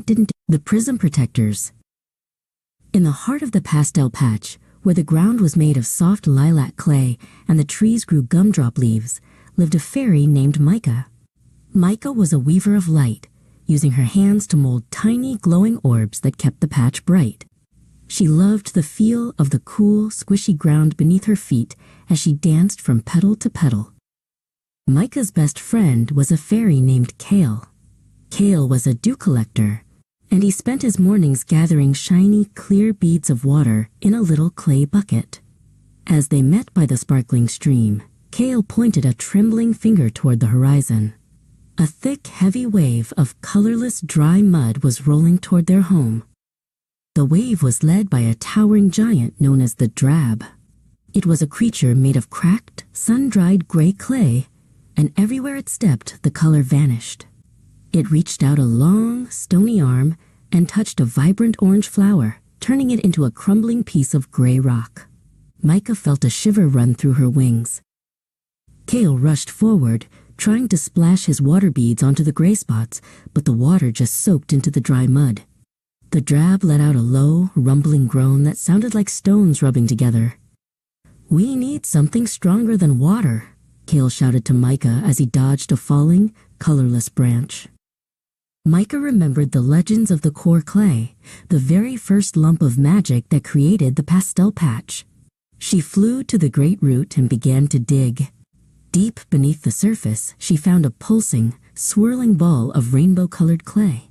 The Prism Protectors. In the heart of the Pastel Patch, where the ground was made of soft lilac clay and the trees grew gumdrop leaves, lived a fairy named Micah. Micah was a weaver of light, using her hands to mold tiny glowing orbs that kept the patch bright. She loved the feel of the cool, squishy ground beneath her feet as she danced from petal to petal. Micah's best friend was a fairy named Kale. Kale was a dew collector, and he spent his mornings gathering shiny, clear beads of water in a little clay bucket. As they met by the sparkling stream, Kale pointed a trembling finger toward the horizon. A thick, heavy wave of colorless, dry mud was rolling toward their home. The wave was led by a towering giant known as the Drab. It was a creature made of cracked, sun-dried gray clay, and everywhere it stepped, the color vanished. It reached out a long, stony arm and touched a vibrant orange flower, turning it into a crumbling piece of gray rock. Micah felt a shiver run through her wings. Kale rushed forward, trying to splash his water beads onto the gray spots, but the water just soaked into the dry mud. The Drab let out a low, rumbling groan that sounded like stones rubbing together. "We need something stronger than water," Kale shouted to Micah as he dodged a falling, colorless branch. Micah remembered the legends of the core clay, the very first lump of magic that created the Pastel Patch. She flew to the great root and began to dig. Deep beneath the surface, she found a pulsing, swirling ball of rainbow-colored clay.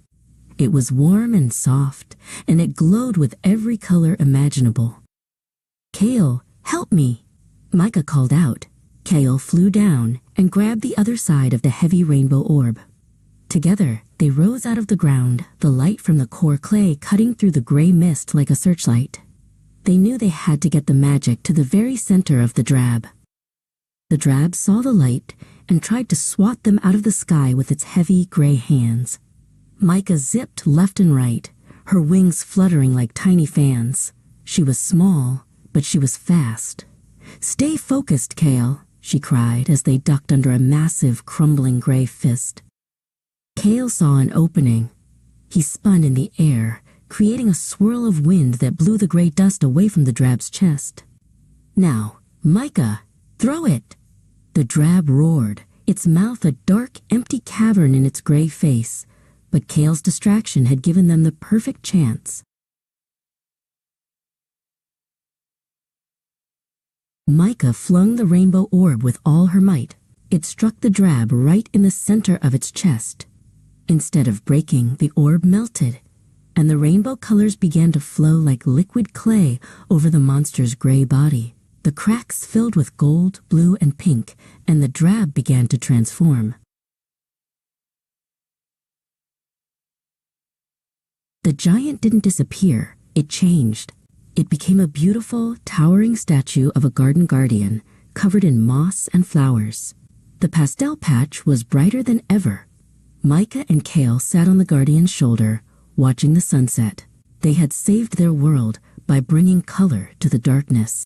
It was warm and soft, and it glowed with every color imaginable. "Kale, help me!" Micah called out. Kale flew down and grabbed the other side of the heavy rainbow orb. Together, they rose out of the ground, the light from the core clay cutting through the gray mist like a searchlight. They knew they had to get the magic to the very center of the Drab. The Drab saw the light and tried to swat them out of the sky with its heavy gray hands. Micah zipped left and right, her wings fluttering like tiny fans. She was small, but she was fast. "Stay focused, Kale," she cried as they ducked under a massive, crumbling gray fist. Kale saw an opening. He spun in the air, creating a swirl of wind that blew the gray dust away from the Drab's chest. "Now, Micah, throw it!" The Drab roared, its mouth a dark, empty cavern in its gray face. But Kale's distraction had given them the perfect chance. Micah flung the rainbow orb with all her might. It struck the Drab right in the center of its chest. Instead of breaking, the orb melted, and the rainbow colors began to flow like liquid clay over the monster's gray body. The cracks filled with gold, blue, and pink, and the Drab began to transform. The giant didn't disappear, it changed. It became a beautiful, towering statue of a garden guardian, covered in moss and flowers. The Pastel Patch was brighter than ever. Micah and Kale sat on the guardian's shoulder, watching the sunset. They had saved their world by bringing color to the darkness.